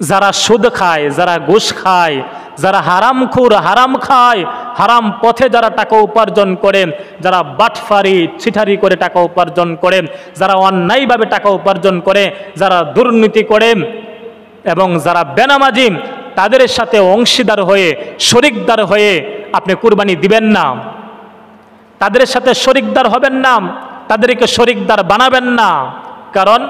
যারা সুদ খায়, যারা ঘুষ খায়, যারা হারামখোর, হারাম খায়, হারাম পথে যারা টাকা উপার্জন করে, যারা বাটফারি ছিটারি করে টাকা উপার্জন করে, যারা অন্যায়ভাবে টাকা উপার্জন করে, যারা দুর্নীতি করে এবং যারা বেনামাজি, তাদের সাথে অংশীদার হয়ে, শরিকদার হয়ে আপনি কুরবানি দিবেন না। তাদের সাথে শরিকদার হবেন না, তাদেরকে শরিকদার বানাবেন না। কারণ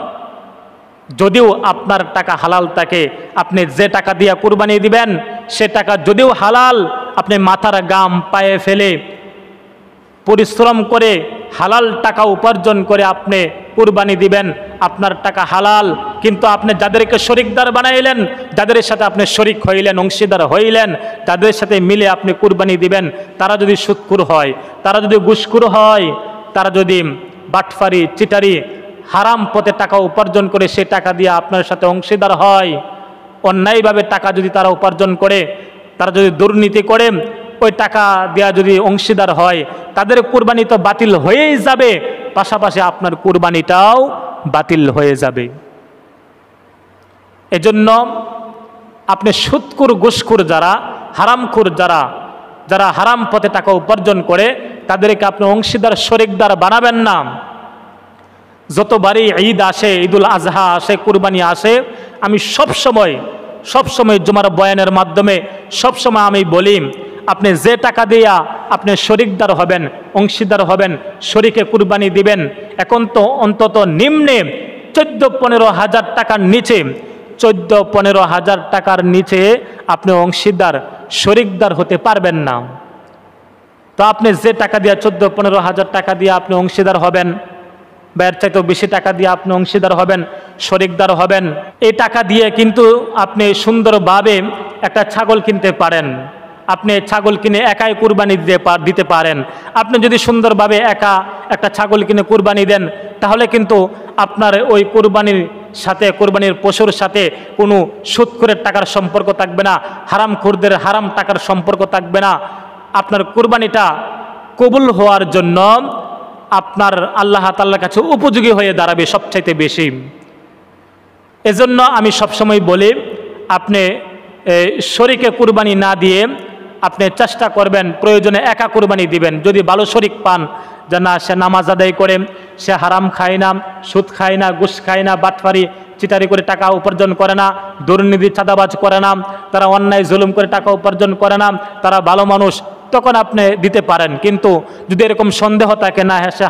যদিও আপনার টাকা হালাল থাকে, আপনি যে টাকা দিয়ে কুরবানি দিবেন সে টাকা যদিও হালাল, আপনি মাথার গাম পায়ে ফেলে পরিশ্রম করে হালাল টাকা উপার্জন করে আপনি কুরবানি দিবেন, আপনার টাকা হালাল, কিন্তু আপনি যাদেরকে শরিকদার বানাইলেন, যাদের সাথে আপনি শরিক হইলেন, অংশীদার হইলেন, তাদের সাথে মিলে আপনি কুরবানি দিবেন, তারা যদি সুদখোর হয়, তারা যদি ঘুষখোর হয়, তারা যদি বাটফারি চিটারি হারাম পথে টাকা উপার্জন করে সে টাকা দিয়ে আপনার সাথে অংশীদার হয়, অন্যায়ভাবে টাকা যদি তারা উপার্জন করে, তারা যদি দুর্নীতি করে ওই টাকা দেওয়া যদি অংশীদার হয়, তাদের কুরবানি তো বাতিল হয়েই যাবে, পাশাপাশি আপনার কুরবানিটাও বাতিল হয়ে যাবে। এজন্য আপনি সুদখোর, ঘুষখোর যারা, হারামখোর যারা, যারা হারাম পথে টাকা উপার্জন করে, তাদেরকে আপনি অংশীদার শরিকদার বানাবেন না। যতবারই ঈদ আসে, ঈদুল আজহা আসে, কুরবানি আসে, আমি সবসময় জুমার বয়ানের মাধ্যমে সবসময় আমি বলি, আপনি যে টাকা দিয়া আপনি শরিকদার হবেন, অংশীদার হবেন, শরিকে কুরবানি দিবেন, এখন তো অন্তত নিম্নে 14-15 হাজার টাকার নিচে, 14-15 হাজার টাকার নিচে আপনি অংশীদার শরিকদার হতে পারবেন না। তো আপনি যে টাকা দিয়া 14-15 হাজার টাকা দিয়ে আপনি অংশীদার হবেন, বা এর চাইতেও বেশি টাকা দিয়ে আপনি অংশীদার হবেন, শরিকদার হবেন, এই টাকা দিয়ে কিন্তু আপনি সুন্দরভাবে একটা ছাগল কিনতে পারেন। আপনি ছাগল কিনে একাই কুরবানি দিতে পারেন। আপনি যদি সুন্দরভাবে একা একটা ছাগল কিনে কুরবানি দেন, তাহলে কিন্তু আপনার ওই কুরবানির সাথে, কুরবানির পশুর সাথে কোনো সুদখোরের টাকার সম্পর্ক থাকবে না, হারামখোরদের হারাম টাকার সম্পর্ক থাকবে না। আপনার কুরবানিটা কবুল হওয়ার জন্য আপনার আল্লাহ তাআলার কাছে উপযোগী হয়ে দাঁড়াবে সবচাইতে বেশি। এজন্য আমি সবসময় বলি, আপনি শরিকে কুরবানি না দিয়ে আপনি চেষ্টা করবেন প্রয়োজনে একা কুরবানি দিবেন। যদি ভালো শরিক পান, যে না সে নামাজ আদায় করে, সে হারাম খায় না, সুদ খায় না, ঘুষ খায় না, বাটফারি চিটারি করে টাকা উপার্জন করে না, দুর্নীতি চাঁদাবাজ করে না, তারা অন্যায় জুলুম করে টাকা উপার্জন করে না, তারা ভালো মানুষ, তখন আপনি দিতে পারেন। কিন্তু যদি এরকম সন্দেহ থাকে, না হ্যাঁ সে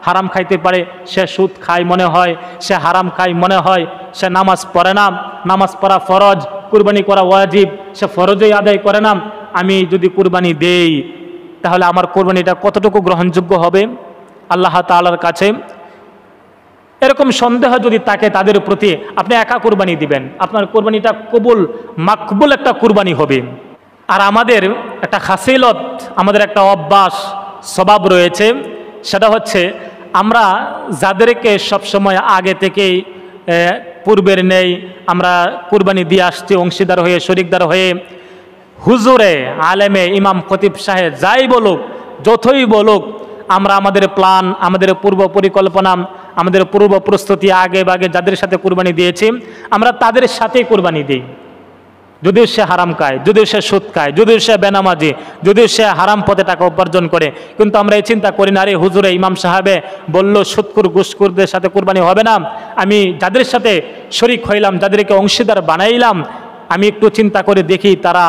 হারাম খাইতে পারে, সে সুদ খায় মনে হয়, সে হারাম খায় মনে হয়, সে নামাজ পড়ে না, নামাজ পড়া ফরজ, কুরবানি করা ওয়াজিব, সে ফরজই আদায় করে না, আমি যদি কুরবানি দেই তাহলে আমার কুরবানিটা কতটুকু গ্রহণযোগ্য হবে আল্লাহ তাআলার কাছে? এরকম সন্দেহ যদি থাকে তাদের প্রতি, আপনি একা কুরবানি দিবেন, আপনার কুরবানিটা কবুল মাকবুল একটা কুরবানি হবে। আর আমাদের একটা খাসিলত, আমাদের একটা অভ্যাস, স্বভাব রয়েছে, সেটা হচ্ছে আমরা যাদেরকে সবসময় আগে থেকেই পূর্বের নেই আমরা কুরবানি দিয়ে আসছি অংশীদার হয়ে, শরিকদার হয়ে, হুজুরে, আলেমে, ইমাম, খতিব সাহেব যাই বলুক, যতই বলুক, আমরা আমাদের প্ল্যান, আমাদের পূর্ব পরিকল্পনা, আমাদের পূর্ব প্রস্তুতি আগে বাগে যাদের সাথে কুরবানি দিয়েছি, আমরা তাদের সাথেই কুরবানি দিই। যদিও সে হারাম খায়, যদিও সে সুদ খায়, যদিও সে বেনামাজি, যদিও সে হারাম পথে টাকা উপার্জন করে, কিন্তু আমরা এই চিন্তা করি না, আরে হুজুরে, ইমাম সাহেবে বলল সুদখোর, ঘুষখোরদের সাথে কুরবানি হবে না, আমি যাদের সাথে শরিক হইলাম, যাদেরকে অংশীদার বানাইলাম, আমি একটু চিন্তা করে দেখি তারা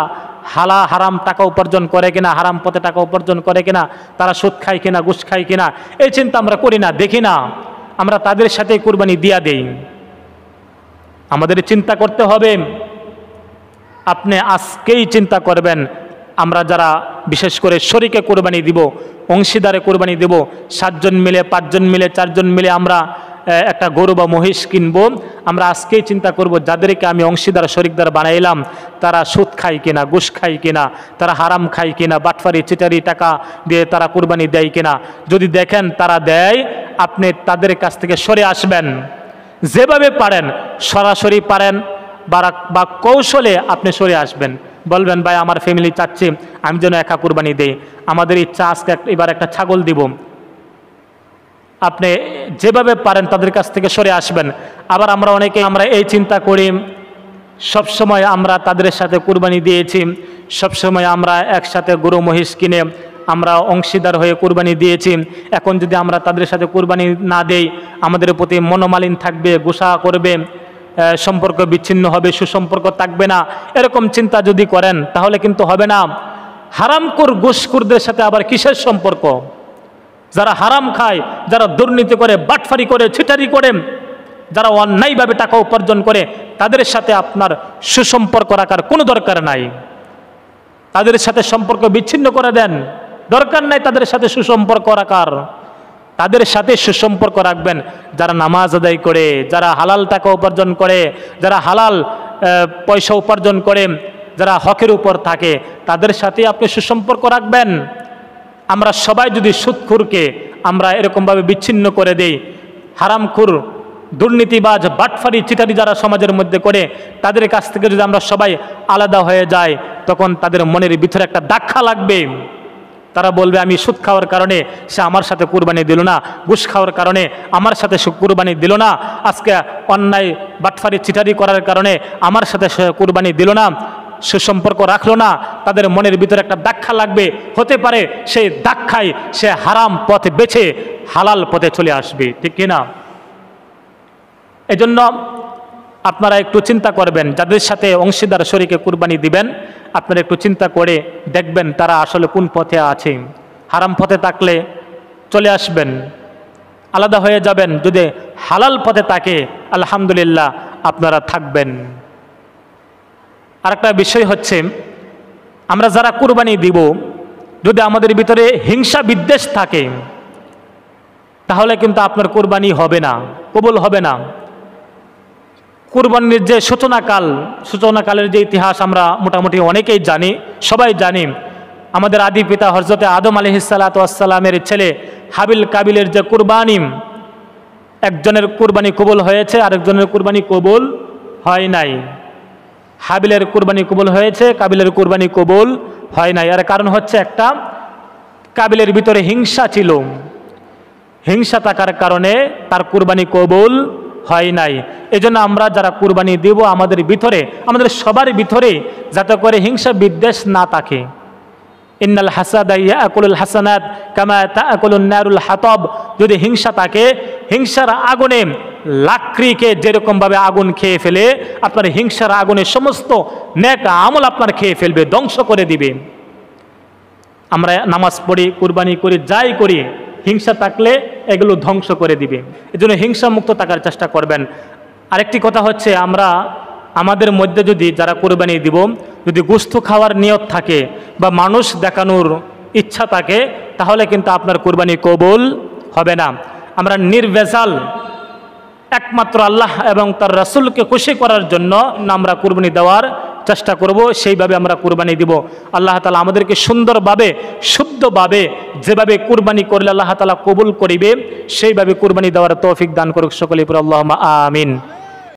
হারাম টাকা উপার্জন করে কিনা, হারাম পথে টাকা উপার্জন করে কিনা, তারা সুদ খায় কিনা, ঘুষ খায় কিনা, এই চিন্তা আমরা করি না, দেখি না, আমরা তাদের সাথে কুরবানি দিয়া দেই। আমাদের চিন্তা করতে হবে, আপনি আজকেই চিন্তা করবেন, আমরা যারা বিশেষ করে শরিকে কুরবানি দিব, অংশীদারে কুরবানি দেব, 7 জন মিলে, 5 জন মিলে, 4 জন মিলে আমরা একটা গরু বা মহিষ কিনবো, আমরা আজকেই চিন্তা করব যাদেরকে আমি অংশীদার শরিকদার বানাইলাম তারা সুদ খায় কিনা, ঘুষ খায় কিনা, তারা হারাম খায় কিনা, বাটফারি চিটারি টাকা দিয়ে তারা কুরবানি দেয় কিনা। যদি দেখেন তারা দেয়, আপনি তাদের কাছ থেকে সরে আসবেন, যেভাবে পারেন, সরাসরি পারেন বা কৌশলে আপনি সরে আসবেন, বলবেন ভাই আমার ফ্যামিলি চাচ্ছে আমি যেন একা কুরবানি দেই, আমাদের ইচ্ছা আজকে এবার একটা ছাগল দিব। আপনি যেভাবে পারেন তাদের কাছ থেকে সরে আসবেন। আবার আমরা অনেকে আমরা এই চিন্তা করি, সবসময় আমরা তাদের সাথে কুরবানি দিয়েছি, সবসময় আমরা একসাথে গরু মহিষ কিনে আমরা অংশীদার হয়ে কুরবানি দিয়েছি। এখন যদি আমরা তাদের সাথে কুরবানি না দেই, আমাদের প্রতি মনোমালিন্য থাকবে, গুসা করবে, সম্পর্ক বিচ্ছিন্ন হবে, সুসম্পর্ক থাকবে না, এরকম চিন্তা যদি করেন তাহলে কিন্তু হবে না। হারামখোর ঘুষখোরদের সাথে আবার কিসের সম্পর্ক? যারা হারাম খায়, যারা দুর্নীতি করে, বাটফারি করে, ছিটারি করে, যারা অন্যায়ভাবে টাকা উপার্জন করে, তাদের সাথে আপনার সুসম্পর্ক রাখার কোনো দরকার নাই। তাদের সাথে সম্পর্ক বিচ্ছিন্ন করে দেন, দরকার নাই তাদের সাথে সুসম্পর্ক রাখার। তাদের সাথে সুসম্পর্ক রাখবেন যারা নামাজ আদায় করে, যারা হালাল টাকা উপার্জন করে, যারা হালাল পয়সা উপার্জন করে, যারা হকের উপর থাকে, তাদের সাথে আপনি সুসম্পর্ক রাখবেন। আমরা সবাই যদি সুদখোরকে আমরা এরকমভাবে বিচ্ছিন্ন করে দেই, হারামখোর, দুর্নীতিবাজ, বাটফারি, চিটারি যারা সমাজের মধ্যে করে, তাদের কাছ থেকে যদি আমরা সবাই আলাদা হয়ে যাই, তখন তাদের মনের ভিতরে একটা দাক্ষা লাগবে। তারা বলবে আমি সুদ খাওয়ার কারণে সে আমার সাথে কুরবানি দিল না, ঘুষ খাওয়ার কারণে আমার সাথে সে কুরবানি দিল না, আজকে অন্যায় বাটফারি চিটারি করার কারণে আমার সাথে সে কুরবানি দিল না, সুসম্পর্ক রাখলো না। তাদের মনের ভিতরে একটা দাক্ষা লাগবে। হতে পারে সেই দাক্ষায় সে হারাম পথে বেছে হালাল পথে চলে আসবে, ঠিক কিনা? এজন্য আপনারা একটু চিন্তা করবেন, যাদের সাথে অংশীদার শরীকে কুরবানি দিবেন, আপনারা একটু চিন্তা করে দেখবেন তারা আসলে কোন পথে আছে। হারাম পথে থাকলে চলে আসবেন, আলাদা হয়ে যাবেন। যদি হালাল পথে থাকে, আলহামদুলিল্লাহ আপনারা থাকবেন। আরেকটা বিষয় হচ্ছে, আমরা যারা কুরবানি দিব, যদি আমাদের ভিতরে হিংসা বিদ্বেষ থাকে, তাহলে কিন্তু আপনার কুরবানি হবে না, কবুল হবে না। কুরবানির যে সূচনাকালের যে ইতিহাস আমরা মোটামুটি অনেকেই জানি, সবাই জানি। আমাদের আদি পিতা হযরতে আদম আলাইহিসসালামের ছেলে হাবিল কাবিলের যে কুরবানি, একজনের কুরবানি কবুল হয়েছে, আরেকজনের কুরবানি কবুল হয় নাই। হাবিলের কুরবানি কবুল হয়েছে, কাবিলের কুরবানি কবুল হয় নাই। আর কারণ হচ্ছে একটা, কাবিলের ভিতরে হিংসা ছিল, হিংসা থাকার কারণে তার কুরবানি কবুল হয় নাই। এজন্য আমরা যারা কুরবানি দিব, আমাদের ভিতরে, আমাদের সবার ভিতরে যাতে করে হিংসা বিদ্বেষ না থাকে। ইন্নাল হাসাদা ইয়াকুলুল হাসানাত কামা তাকুলুন নারুল হাতাব। যদি হিংসা থাকে, হিংসার আগুনে লাকড়িকে যেরকমভাবে আগুন খেয়ে ফেলে, আপনার হিংসার আগুনে সমস্ত নেক আমল আপনার খেয়ে ফেলবে, ধ্বংস করে দিবে। আমরা নামাজ পড়ি, কুরবানি করি, যাই করি, হিংসা থাকলে এগুলো ধ্বংস করে দিবে। এজন্য হিংসা মুক্ত থাকার চেষ্টা করবেন। আরেকটি কথা হচ্ছে, আমরা আমাদের মধ্যে যদি যারা কুরবানি দিব, যদি গোশত খাওয়ার নিয়ত থাকে বা মানুষ দেখানোর ইচ্ছা থাকে, তাহলে কিন্তু আপনার কুরবানি কবুল হবে না। আমরা নির্ভেজাল একমাত্র আল্লাহ এবং তার রাসূলকে খুশি করার জন্য আমরা কুরবানি দেওয়ার চেষ্টা করব, সেইভাবে আমরা কুরবানি দিব। আল্লাহ তাআলা আমাদেরকে সুন্দরভাবে, শুদ্ধভাবে, যেভাবে কুরবানি করলে আল্লাহ তাআলা কবুল করিবে, সেইভাবে কুরবানি দেওয়ার তৌফিক দান করুক সকলেই পড়ি আল্লাহুম্মা আমিন।